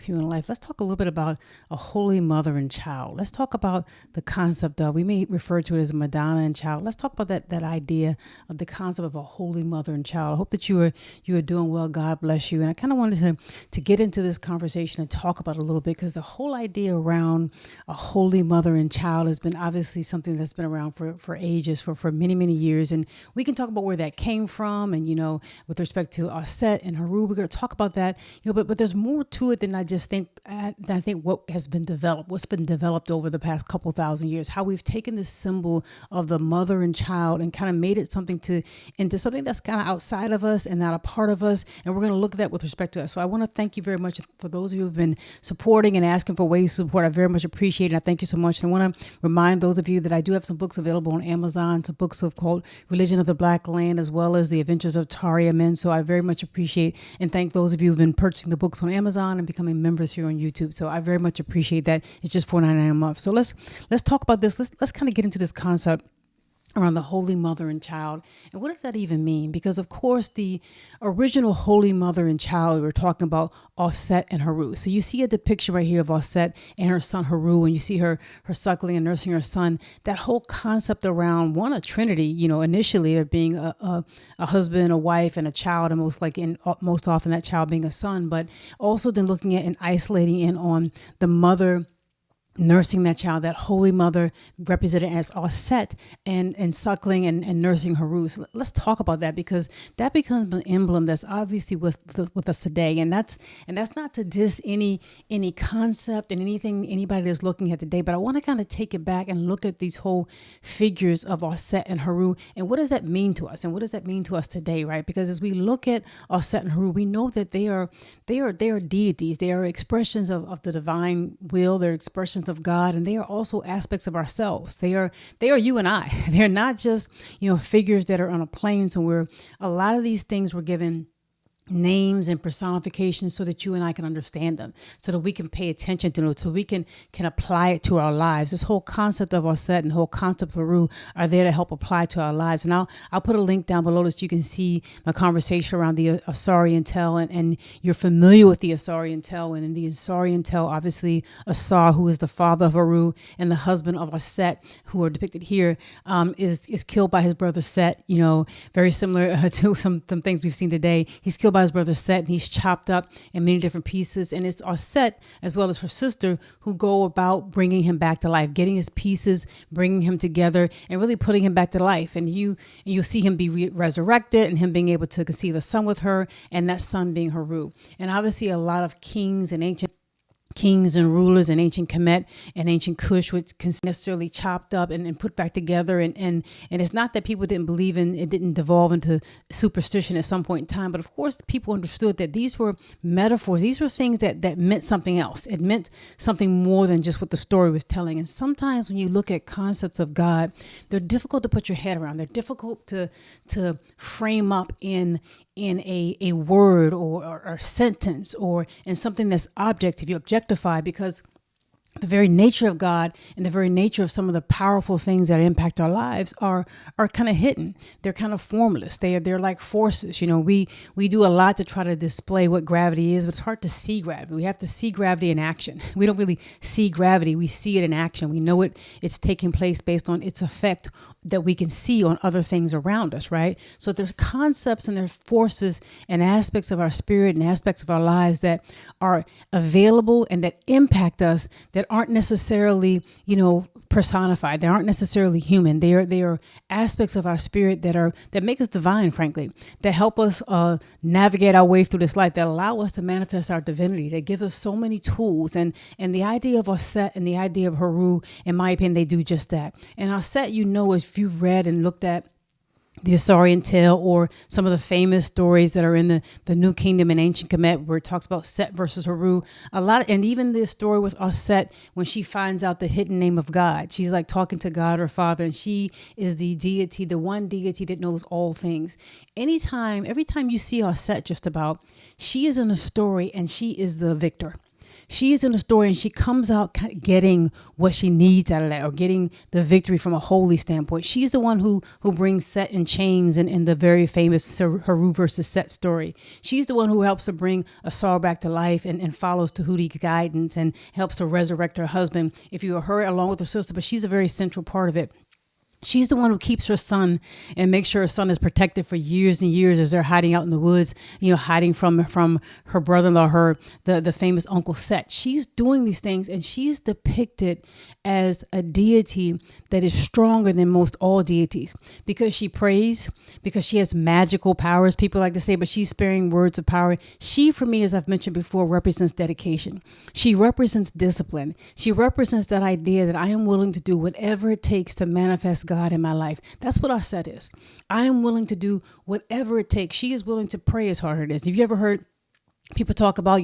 human life, let's talk a little bit about a holy mother and child. Let's talk about the concept of, we may refer to it as Madonna and child. Let's talk about that idea of the concept of a holy mother and child. I hope that you are doing well. God bless you. And I kind of wanted to get into this conversation and talk about it a little bit, because the whole idea around a holy mother and child has been obviously something that's been around for ages, for many, many years. And we can talk about where that came from. And, with respect to Aset and Haru, we're going to talk about that, but there's more to it than I think what has been developed, what's been developed over the past couple thousand years, how we've taken this symbol of the mother and child and kind of made it into something that's kind of outside of us and not a part of us. And we're going to look at that with respect to us. So I want to thank you very much for those of you who have been supporting and asking for ways to support. I very much appreciate it. I thank you so much. And I want to remind those of you that I do have some books available on Amazon, some books called Religion of the Black Land, as well as The Adventures of Taria Men. So I very much appreciate and thank those of you who've been purchasing the books on Amazon and becoming members here on YouTube. So I very much appreciate that. It's just $4.99 a month. So let's talk about this. Let's kind of get into this concept around the holy mother and child. And what does that even mean? Because of course, the original holy mother and child, we're talking about Auset and Haru. So you see a depiction right here of Auset and her son Haru, and you see her suckling and nursing her son. That whole concept around a trinity, initially of being a husband, a wife, and a child, and most often that child being a son, but also then looking at and isolating in on the mother nursing that child, that holy mother represented as Auset, and suckling and nursing Haru. So let's talk about that, because that becomes an emblem that's obviously with us today. And that's not to diss any concept and anything anybody that's looking at today, but I want to kind of take it back and look at these whole figures of Auset and Haru, and what does that mean to us, and what does that mean to us today, right? Because as we look at Auset and Haru, we know that they are deities. They are expressions of the divine will. They're expressions of God, and they are also aspects of ourselves. They are you and I. They're not just figures that are on a plane somewhere. A lot of these things were given names and personifications so that you and I can understand them, so that we can pay attention to them, so we can apply it to our lives. This whole concept of Auset and the whole concept of Haru are there to help apply to our lives. And I'll put a link down below so you can see my conversation around the Ausarian tale, and you're familiar with the Ausarian tale. And in the Ausarian tale, obviously Asar, who is the father of Haru and the husband of Auset, who are depicted here, is killed by his brother Set. Very similar to some things we've seen today. He's killed by his brother Set, and he's chopped up in many different pieces. And it's Auset, as well as her sister, who go about bringing him back to life, getting his pieces, bringing him together, and really putting him back to life. And you'll see him be resurrected, and him being able to conceive a son with her, and that son being Haru. And obviously a lot of kings and ancient kings and rulers in ancient Kemet and ancient Kush, which can necessarily chopped up and put back together. And it's not that people didn't believe in it, didn't devolve into superstition at some point in time. But of course, people understood that these were metaphors. These were things that meant something else. It meant something more than just what the story was telling. And sometimes when you look at concepts of God, they're difficult to put your head around. They're difficult to frame up in a word or a sentence, or in something that's objective, you objectify, because the very nature of God and the very nature of some of the powerful things that impact our lives are kind of hidden. They're kind of formless. They're like forces. We do a lot to try to display what gravity is, but it's hard to see gravity. We have to see gravity in action. We don't really see gravity. We see it in action. We know it's taking place based on its effect that we can see on other things around us, right? So there's concepts and there's forces and aspects of our spirit and aspects of our lives that are available and that impact us, that aren't necessarily, personified. They aren't necessarily human. They are aspects of our spirit that make us divine, frankly, that help us navigate our way through this life, that allow us to manifest our divinity, that give us so many tools. And the idea of Auset and the idea of Haru, in my opinion, they do just that. And Auset, if you've read and looked at the Ausarian tale, or some of the famous stories that are in the New Kingdom in ancient Kemet, where it talks about Set versus Haru, and even the story with Auset, when she finds out the hidden name of God, she's like talking to God, her father, and she is the deity, the one deity that knows all things. Every time you see Auset, just about, she is in a story and she is the victor. She's in the story and she comes out getting what she needs out of that, or getting the victory from a holy standpoint. She's the one who brings Set in chains in the very famous Haru versus Set story. She's the one who helps to bring Asar back to life and follows Tahuti's guidance and helps to resurrect her husband, if you were her, along with her sister, but she's a very central part of it. She's the one who keeps her son and makes sure her son is protected for years and years as they're hiding out in the woods, hiding from her brother-in-law, the famous Uncle Set. She's doing these things, and she's depicted as a deity that is stronger than most all deities, because she prays, because she has magical powers, people like to say, but she's sparing words of power. She, for me, as I've mentioned before, represents dedication. She represents discipline. She represents that idea that I am willing to do whatever it takes to manifest God in my life. That's what Auset is. I am willing to do whatever it takes. She is willing to pray as hard as it is. Have you ever heard people talk about,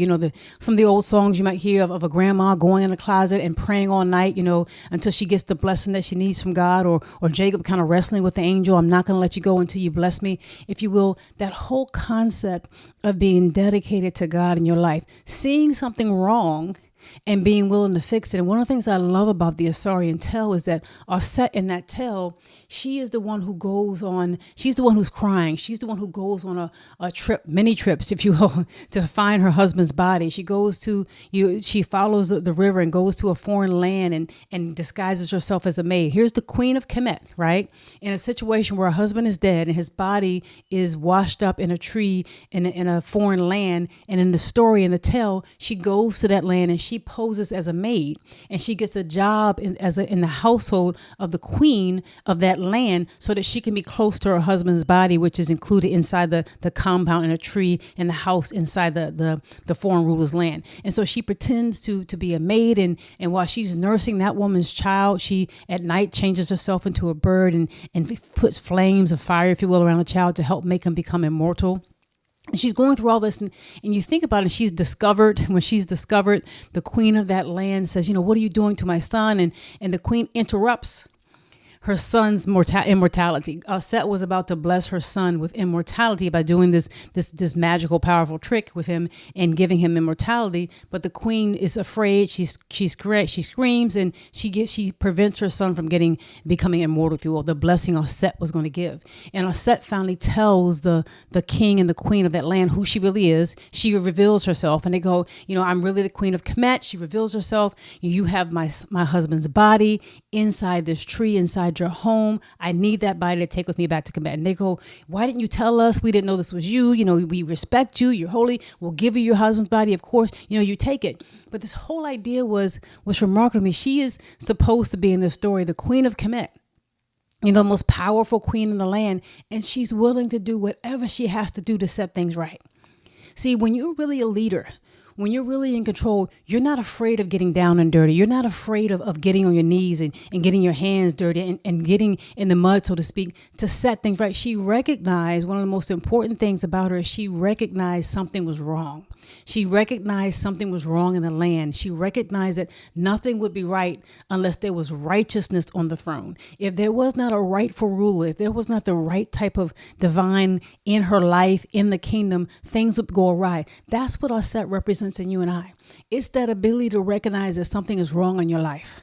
some of the old songs you might hear of a grandma going in the closet and praying all night, until she gets the blessing that she needs from God, or Jacob kind of wrestling with the angel. I'm not going to let you go until you bless me, if you will. That whole concept of being dedicated to God in your life, seeing something wrong and being willing to fix it. And one of the things I love about the Ausarian tale is that Auset in that tale, she is the one who goes on, she's the one who's crying. She's the one who goes on a trip, many trips, if you will, to find her husband's body. She goes to, she follows the river and goes to a foreign land and disguises herself as a maid. Here's the Queen of Kemet, right? In a situation where her husband is dead and his body is washed up in a tree in a foreign land. And in the story, in the tale, she goes to that land and she poses as a maid, and she gets a job in the household of the queen of that land, so that she can be close to her husband's body, which is included inside the compound in a tree and the house inside the foreign ruler's land. And so she pretends to be a maid, and while she's nursing that woman's child, she at night changes herself into a bird and puts flames of fire, if you will, around the child to help make him become immortal. And she's going through all this, and you think about it, when she's discovered, the queen of that land says, what are you doing to my son? And the queen interrupts her son's immortality. Auset was about to bless her son with immortality by doing this magical, powerful trick with him and giving him immortality. But the queen is afraid. She screams, and she prevents her son from becoming immortal, if you will, the blessing Auset was going to give. And Auset finally tells the king and the queen of that land who she really is. She reveals herself, and they go, I'm really the queen of Kemet. She reveals herself. You have my husband's body inside this tree, inside your home. I need that body to take with me back to Kemet. And they go, why didn't you tell us? We didn't know this was you. We respect you. You're holy. We'll give you your husband's body. Of course, you take it. But this whole idea was remarkable to me. She is supposed to be in this story, the queen of Kemet, the most powerful queen in the land. And she's willing to do whatever she has to do to set things right. See, when you're really a leader, when you're really in control, you're not afraid of getting down and dirty. You're not afraid of getting on your knees and getting your hands dirty and getting in the mud, so to speak, to set things right. She recognized, one of the most important things about her is she recognized something was wrong. She recognized something was wrong in the land. She recognized that nothing would be right unless there was righteousness on the throne. If there was not a rightful ruler, if there was not the right type of divine in her life, in the kingdom, things would go awry. That's what Auset represents in you and I. It's that ability to recognize that something is wrong in your life.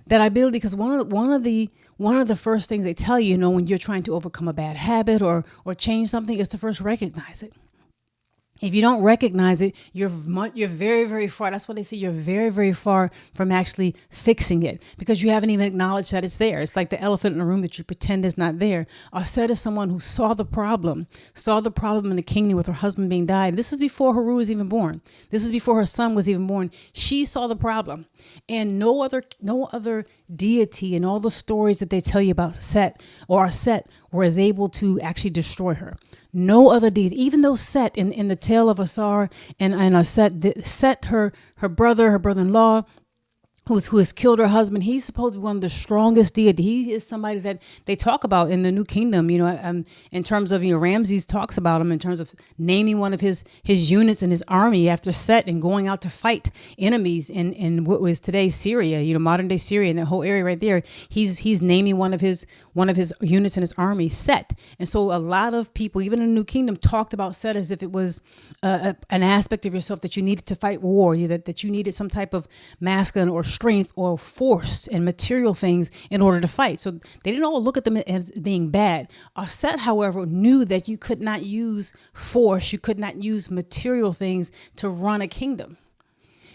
That ability, because one of the first things they tell you, when you're trying to overcome a bad habit or change something, is to first recognize it. If you don't recognize it, you're very, very far. That's what they say. You're very, very far from actually fixing it, because you haven't even acknowledged that it's there. It's like the elephant in the room that you pretend is not there. Auset is someone who saw the problem in the kingdom with her husband being died. This is before Haru was even born. This is before her son was even born. She saw the problem, and no other deity in all the stories that they tell you about Set or Auset was able to actually destroy her. No other deity, even though Set in the tale of Asar and Auset, Set, her brother-in-law, who has killed her husband. He's supposed to be one of the strongest deity. He is somebody that they talk about in the New Kingdom, in terms of, Ramses talks about him in terms of naming one of his units in his army after Set and going out to fight enemies in what was today Syria, modern day Syria, and that whole area right there. He's naming one of his units in his army Set. And so a lot of people, even in the New Kingdom, talked about Set as if it was an aspect of yourself that you needed to fight war, that you needed some type of masculine or strength or force and material things in order to fight. So they didn't all look at them as being bad. Auset, however, knew that you could not use force, you could not use material things to run a kingdom.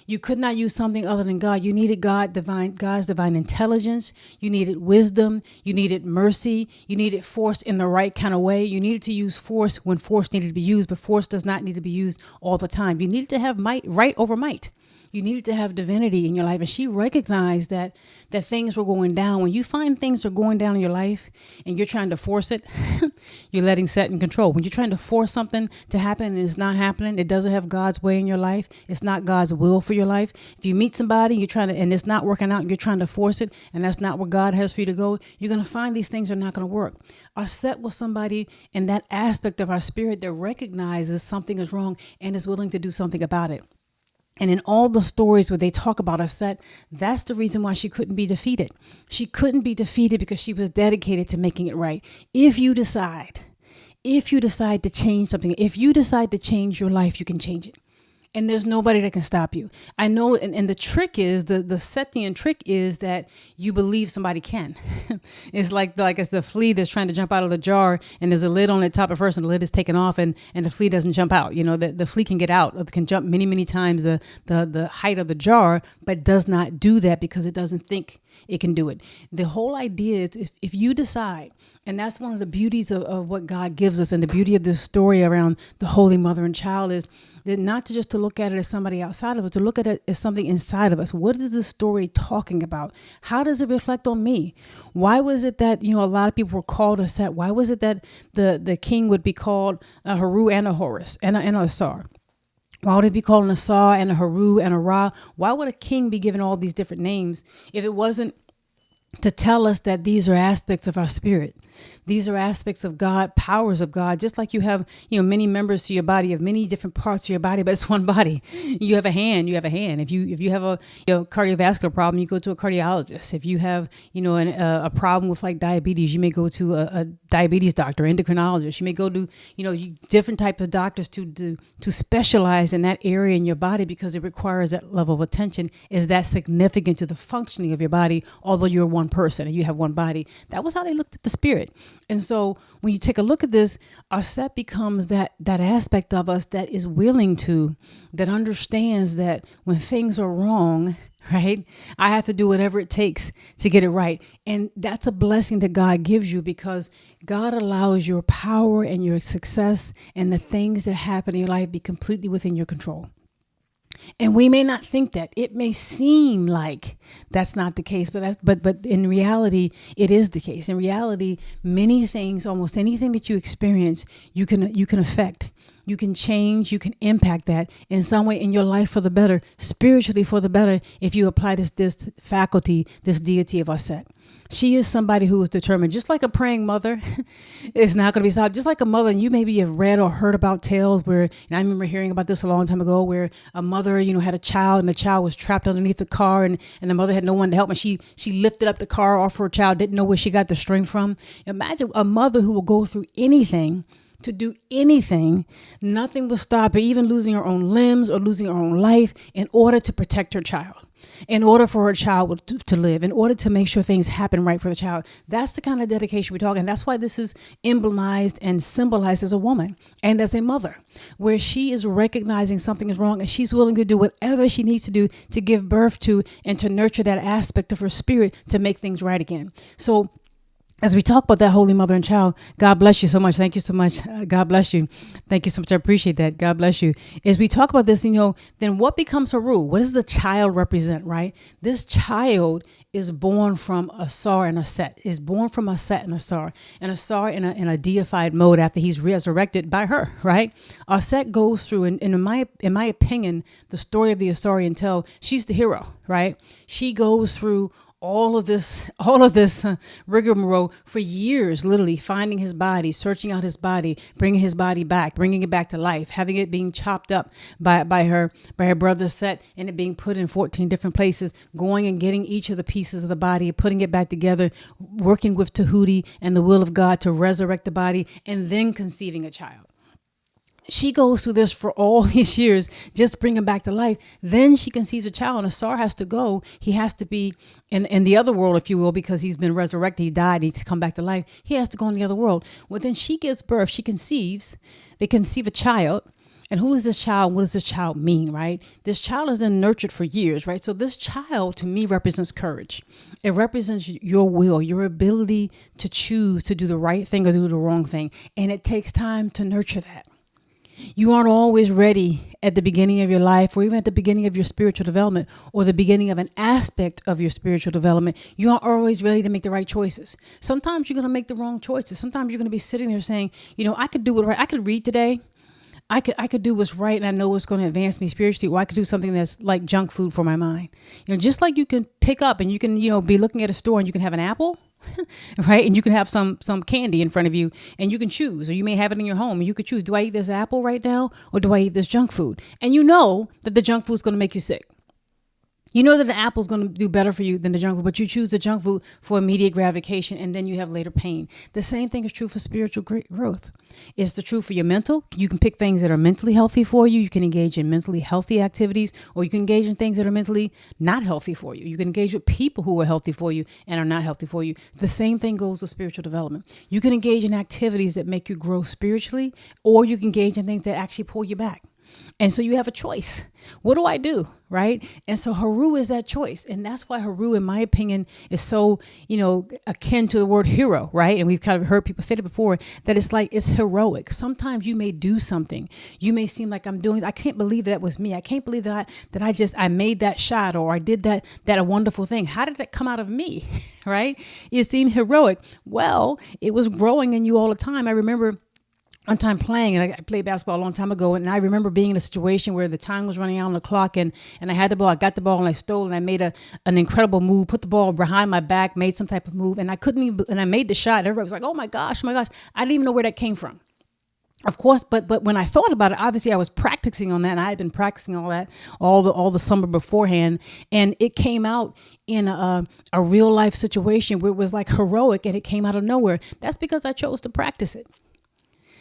You could not use something other than God. You needed God's divine intelligence. You needed wisdom. You needed mercy. You needed force in the right kind of way. You needed to use force when force needed to be used, but force does not need to be used all the time. You needed to have right over might. You needed to have divinity in your life. And she recognized that things were going down. When you find things are going down in your life and you're trying to force it, you're letting Set in control. When you're trying to force something to happen and it's not happening, it doesn't have God's way in your life. It's not God's will for your life. If you meet somebody, and it's not working out, and you're trying to force it, and that's not where God has for you to go, you're going to find these things are not going to work. Auset was somebody in that aspect of our spirit that recognizes something is wrong and is willing to do something about it. And in all the stories where they talk about Auset, that's the reason why she couldn't be defeated. She couldn't be defeated because she was dedicated to making it right. If you decide to change something, if you decide to change your life, you can change it. And there's nobody that can stop you. I know, and the trick is, the Sethian trick is that you believe somebody can. It's like it's the flea that's trying to jump out of the jar, and there's a lid on the top at first, and the lid is taken off, and the flea doesn't jump out. The flea can get out, or can jump many, many times the height of the jar, but does not do that because it doesn't think it can do it. The whole idea is if you decide, and that's one of the beauties of what God gives us, and the beauty of this story around the Holy Mother and Child is that not to look at it as somebody outside of us, to look at it as something inside of us. What is the story talking about? How does it reflect on me? Why was it that, a lot of people were called a Set? Why was it that the king would be called a Haru and a Horus and a Asar? Why would it be called an Asar and a Haru and a Ra? Why would a king be given all these different names if it wasn't to tell us that these are aspects of our spirit? These are aspects of God, powers of God, just like you have, many members to your body, of many different parts of your body, but it's one body. You have a hand. If you have a cardiovascular problem, you go to a cardiologist. If you have, a problem with like diabetes, you may go to a diabetes doctor, endocrinologist. You may go to, different types of doctors to specialize in that area in your body because it requires that level of attention. Is that significant to the functioning of your body, although you're one person and you have one body? That was how they looked at the spirit. And so when you take a look at this, Auset becomes that aspect of us that is willing to, that understands that when things are wrong, right, I have to do whatever it takes to get it right. And that's a blessing that God gives you, because God allows your power and your success and the things that happen in your life be completely within your control. And we may not think that. It may seem like that's not the case, but in reality, it is the case. In reality, many things, almost anything that you experience, you can affect. You can change, you can impact that in some way in your life for the better, spiritually for the better, if you apply this faculty, this deity of Auset. She is somebody who is determined, just like a praying mother is not going to be stopped. Just like a mother, and you maybe have read or heard about tales where, and I remember hearing about this a long time ago, where a mother, had a child, and the child was trapped underneath the car, and the mother had no one to help, and she lifted up the car off her child, didn't know where she got the strength from. Imagine a mother who will go through anything to do anything. Nothing will stop her, even losing her own limbs or losing her own life, in order to protect her child, in order for her child to live, in order to make sure things happen right for the child. That's the kind of dedication we're talking. That's why this is emblemized and symbolized as a woman and as a mother, where she is recognizing something is wrong and she's willing to do whatever she needs to do to give birth to and to nurture that aspect of her spirit to make things right again. So as we talk about that Holy Mother and Child, God bless you so much. Thank you so much. God bless you. Thank you so much. I appreciate that. God bless you. As we talk about this, then what becomes Haru? What does the child represent, right? This child is born from Asar and Aset, is born from Aset and Asar in a deified mode after he's resurrected by her, right? Auset goes through, and in my opinion, the story of the Ausarian tale, she's the hero, right? She goes through all of this rigmarole for years, literally finding his body, searching out his body, bringing his body back, bringing it back to life, having it being chopped up by her brother Set, and it being put in 14 different places, going and getting each of the pieces of the body, putting it back together, working with Tahuti and the will of God to resurrect the body, and then conceiving a child. She goes through this for all these years, just bring him back to life. Then she conceives a child, and Asar has to go. He has to be in the other world, if you will, because he's been resurrected. He died. He's come back to life. He has to go in the other world. Well, then she gives birth. She conceives. They conceive a child. And who is this child? What does this child mean, right? This child is then nurtured for years, right? So this child, to me, represents courage. It represents your will, your ability to choose to do the right thing or do the wrong thing. And it takes time to nurture that. You aren't always ready at the beginning of your life, or even at the beginning of your spiritual development, or the beginning of an aspect of your spiritual development. You aren't always ready to make the right choices. Sometimes you're going to make the wrong choices. Sometimes you're going to be sitting there saying, I could do it right. I could read today. I could do what's right, and I know what's going to advance me spiritually. Or I could do something that's like junk food for my mind. Just like you can pick up and you can, be looking at a store and you can have an apple. Right. And you can have some candy in front of you and you can choose, or you may have it in your home and you could choose, do I eat this apple right now or do I eat this junk food? And you know that the junk food is going to make you sick. You know that the apple is going to do better for you than the junk food, but you choose the junk food for immediate gratification, and then you have later pain. The same thing is true for spiritual growth. It's the truth for your mental. You can pick things that are mentally healthy for you. You can engage in mentally healthy activities, or you can engage in things that are mentally not healthy for you. You can engage with people who are healthy for you and are not healthy for you. The same thing goes with spiritual development. You can engage in activities that make you grow spiritually, or you can engage in things that actually pull you back. And so you have a choice. What do I do? Right. And so Haru is that choice. And that's why Haru, in my opinion, is so, akin to the word hero. Right. And we've kind of heard people say it before, that it's heroic. Sometimes you may do something. You may seem like I can't believe that was me. I can't believe that I made that shot, or I did that a wonderful thing. How did that come out of me? Right. It seemed heroic. Well, it was growing in you all the time. I remember one time playing, and I played basketball a long time ago, and I remember being in a situation where the time was running out on the clock, and I had the ball. I got the ball and I stole, and I made an incredible move, put the ball behind my back, made some type of move, and I made the shot. Everybody was like, oh my gosh. I didn't even know where that came from. Of course, but when I thought about it, obviously I was practicing on that, and I had been practicing all that all the summer beforehand, and it came out in a real life situation where it was like heroic, and it came out of nowhere. That's because I chose to practice it.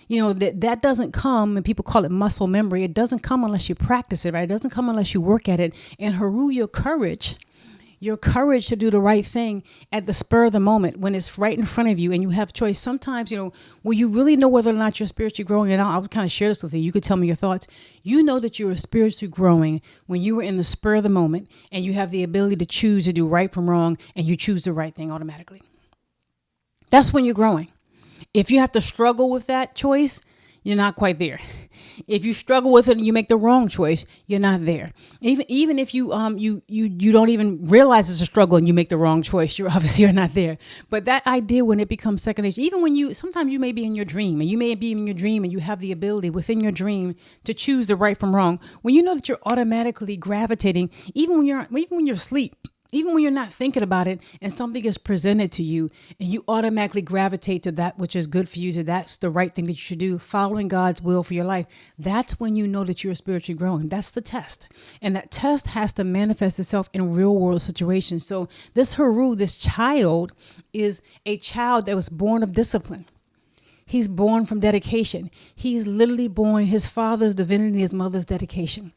That doesn't come, and people call it muscle memory. It doesn't come unless you practice it, right? It doesn't come unless you work at it. And Haru, your courage to do the right thing at the spur of the moment, when it's right in front of you and you have choice. Sometimes, will you really know whether or not you're spiritually growing? And I'll kind of share this with you. You could tell me your thoughts. You know that you are spiritually growing when you are in the spur of the moment and you have the ability to choose to do right from wrong, and you choose the right thing automatically. That's when you're growing. If you have to struggle with that choice, you're not quite there. If you struggle with it and you make the wrong choice, you're not there. Even if you don't even realize it's a struggle and you make the wrong choice, you're not there. But that idea, when it becomes second nature, even when sometimes you may be in your dream, and you may be in your dream and you have the ability within your dream to choose the right from wrong, when you know that you're automatically gravitating, even when you're asleep, even when you're not thinking about it, and something is presented to you, and you automatically gravitate to that which is good for you, so that's the right thing that you should do, following God's will for your life, that's when you know that you're spiritually growing. That's the test. And that test has to manifest itself in real world situations. So this Haru, this child, is a child that was born of discipline. He's born from dedication. He's literally born his father's divinity, his mother's dedication.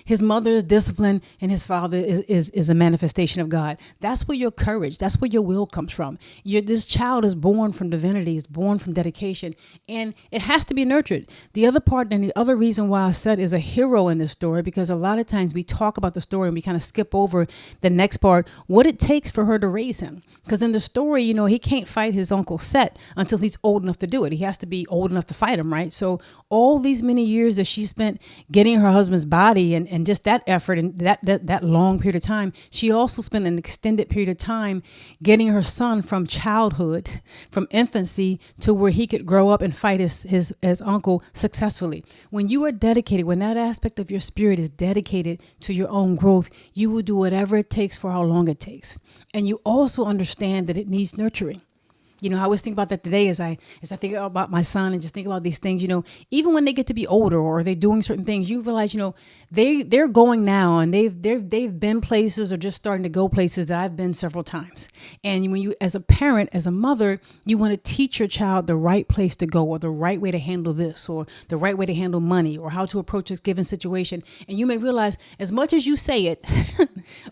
His mother is discipline, and his father is a manifestation of God. That's where your courage, that's where your will comes from. This child is born from divinity, is born from dedication, and it has to be nurtured. The other part, and the other reason why Auset is a hero in this story, because a lot of times we talk about the story and we kind of skip over the next part, what it takes for her to raise him. Because in the story, he can't fight his uncle Set until he's old enough to do it. He has to be old enough to fight him, right? So all these many years that she spent getting her husband's body and just that effort and that long period of time, she also spent an extended period of time getting her son from childhood, from infancy, to where he could grow up and fight his uncle successfully. When you are dedicated, when that aspect of your spirit is dedicated to your own growth, you will do whatever it takes for how long it takes. And you also understand that it needs nurturing. I always think about that today as I think about my son and just think about these things, even when they get to be older or they're doing certain things, you realize, they're going now and they've been places or just starting to go places that I've been several times. And when you, as a parent, as a mother, you want to teach your child the right place to go or the right way to handle this or the right way to handle money or how to approach a given situation. And you may realize as much as you say it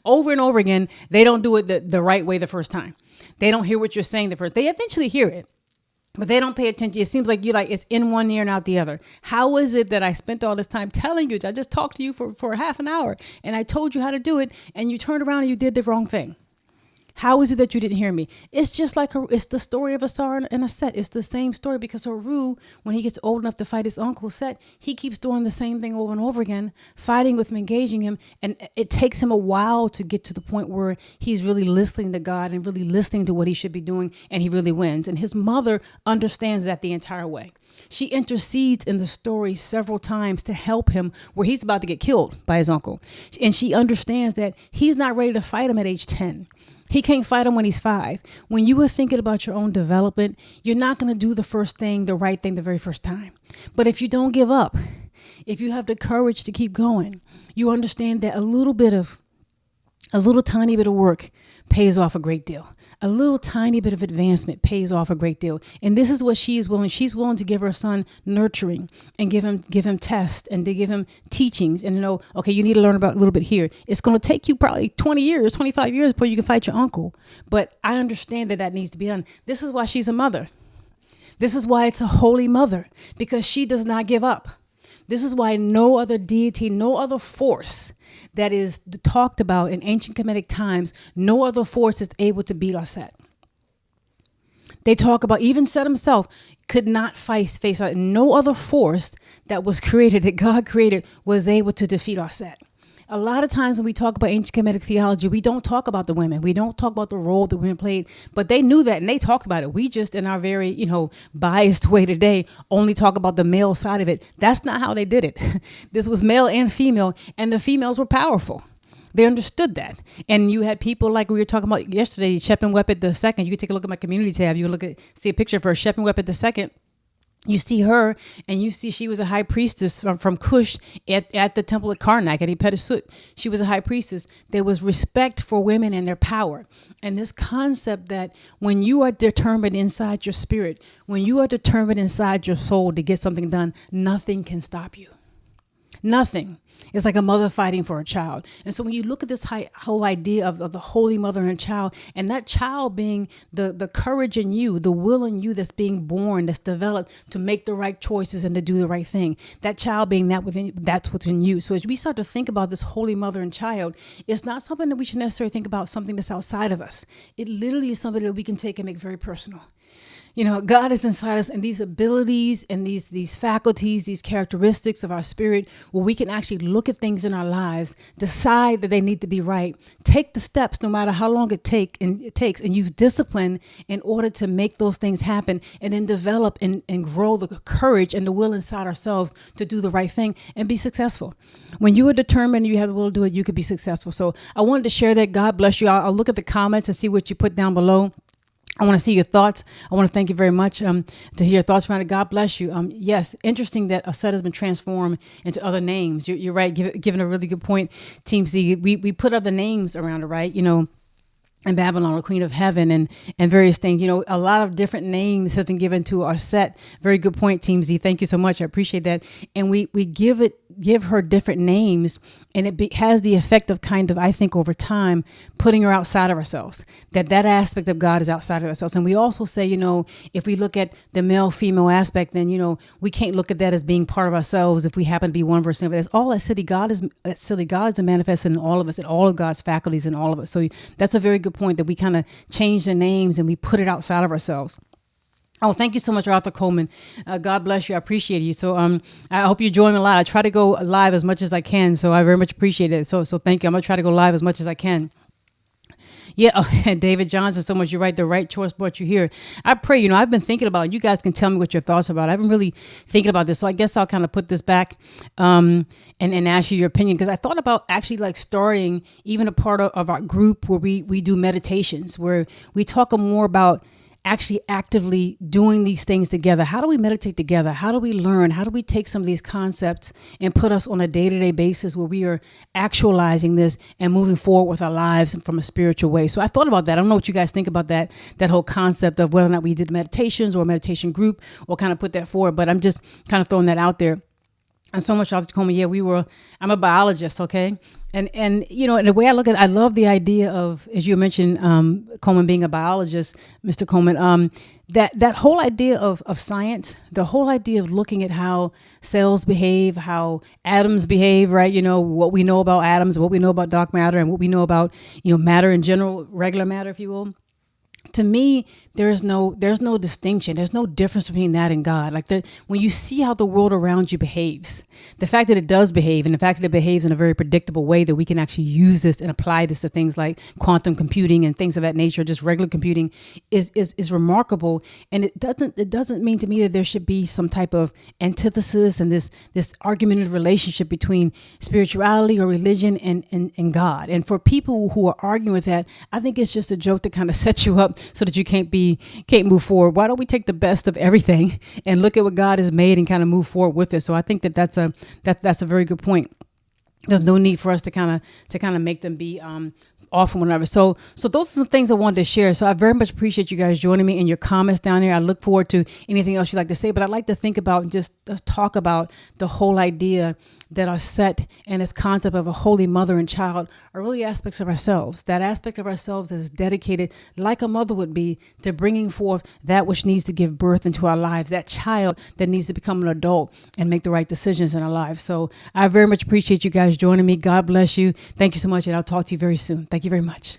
over and over again, they don't do it the right way the first time. They don't hear what you're saying the first. They eventually hear it, but they don't pay attention. It seems like it's in one ear and out the other. How is it that I spent all this time telling you? I just talked to you for half an hour and I told you how to do it and you turned around and you did the wrong thing. How is it that you didn't hear me? It's just like it's the story of Ausarian and Auset. It's the same story because Haru, when he gets old enough to fight his uncle Set, he keeps doing the same thing over and over again, fighting with him, engaging him. And it takes him a while to get to the point where he's really listening to God and really listening to what he should be doing. And he really wins. And his mother understands that the entire way. She intercedes in the story several times to help him where he's about to get killed by his uncle. And she understands that he's not ready to fight him at age 10. He can't fight him when he's 5. When you are thinking about your own development, you're not going to do the first thing, the right thing, the very first time. But if you don't give up, if you have the courage to keep going, you understand that a little tiny bit of work pays off a great deal. A little tiny bit of advancement pays off a great deal. And this is what she is willing. She's willing to give her son nurturing and give him tests and to give him teachings and okay, you need to learn about a little bit here. It's going to take you probably 20 years, 25 years before you can fight your uncle. But I understand that needs to be done. This is why she's a mother. This is why it's a holy mother, because she does not give up. This is why no other deity, no other force that is talked about in ancient Kemetic times, no other force is able to beat Auset. They talk about even Set himself could not face out. No other force that was created, that God created, was able to defeat Auset. A lot of times when we talk about ancient Kemetic theology, we don't talk about the women. We don't talk about the role that women played, but they knew that and they talked about it. We just, in our very, biased way today, only talk about the male side of it. That's not how they did it. This was male and female, and the females were powerful. They understood that. And you had people like we were talking about yesterday, Perneb II. You can take a look at my community tab. You see a picture of her, Perneb II. You see her, and you see she was a high priestess from Kush at the temple at Karnak, at Ephesus. She was a high priestess. There was respect for women and their power. And this concept that when you are determined inside your spirit, when you are determined inside your soul to get something done, nothing can stop you. Nothing. It's like a mother fighting for a child. And so when you look at this whole idea of the holy mother and a child, and that child being the courage in you, the will in you that's being born, that's developed to make the right choices and to do the right thing, that child being that's what's in you. So as we start to think about this holy mother and child, it's not something that we should necessarily think about something that's outside of us. It literally is something that we can take and make very personal. God is inside us, and these abilities and these faculties, these characteristics of our spirit, where we can actually look at things in our lives, decide that they need to be right, take the steps no matter how long it takes, and use discipline in order to make those things happen, and then develop and grow the courage and the will inside ourselves to do the right thing and be successful. When you are determined and you have the will to do it, you could be successful. So I wanted to share that. God bless you. I'll look at the comments and see what you put down below. I want to see your thoughts. I want to thank you very much to hear your thoughts around it. God bless you. Yes, interesting that Auset has been transformed into other names. You're right, giving a really good point, Team Z. We put other names around it, right? And Babylon, or Queen of Heaven, and various things. A lot of different names have been given to Auset. Very good point, Team Z. Thank you so much. I appreciate that. And we give it give her different names, and it has the effect of kind of, I think, over time, putting her outside of ourselves. That aspect of God is outside of ourselves. And we also say, if we look at the male-female aspect, then, we can't look at that as being part of ourselves if we happen to be one version of it. That's all that silly. God is a manifested in all of us, in all of God's faculties in all of us. So that's a very good point, that we kind of change the names and we put it outside of ourselves. Oh, thank you so much, Arthur Coleman. God bless you. I appreciate you. So I hope you join me live. I try to go live as much as I can. So I very much appreciate it. So thank you. I'm going to try to go live as much as I can. Yeah, and David Johnson, so much. You're right. The right choice brought you here. I pray, I've been thinking about it. You guys can tell me what your thoughts about it. I've been really thinking about this. So I guess I'll kind of put this back and ask you your opinion. Because I thought about actually like starting even a part of our group where we do meditations, where we talk more about actually actively doing these things together. How do we meditate together? How do we learn? How do we take some of these concepts and put us on a day-to-day basis where we are actualizing this and moving forward with our lives from a spiritual way? So I thought about that. I don't know what you guys think about that whole concept of whether or not we did meditations or a meditation group or kind of put that forward, but I'm just kind of throwing that out there. And so much, Dr. Coleman. Yeah, I'm a biologist, okay? And and the way I look at it, I love the idea of, as you mentioned, Coleman being a biologist, Mr. Coleman, that whole idea of science, the whole idea of looking at how cells behave, how atoms behave, right? What we know about atoms, what we know about dark matter, and what we know about, matter in general, regular matter, if you will. To me, there's no distinction. There's no difference between that and God. Like when you see how the world around you behaves, the fact that it does behave, and the fact that it behaves in a very predictable way, that we can actually use this and apply this to things like quantum computing and things of that nature, just regular computing, is remarkable. And it doesn't mean to me that there should be some type of antithesis and this argumentative relationship between spirituality or religion and God. And for people who are arguing with that, I think it's just a joke to kind of set you up so that you can't move forward. Why don't we take the best of everything and look at what God has made and kind of move forward with it? So I think that's a very good point. There's no need for us to kind of make them be off from one another. So those are some things I wanted to share. So I very much appreciate you guys joining me and your comments down here. I look forward to anything else you'd like to say, but I'd like to think about and just talk about the whole idea that Auset and this concept of a holy mother and child are really aspects of ourselves. That aspect of ourselves that is dedicated, like a mother would be, to bringing forth that which needs to give birth into our lives, that child that needs to become an adult and make the right decisions in our lives. So I very much appreciate you guys joining me. God bless you. Thank you so much, and I'll talk to you very soon. Thank you very much.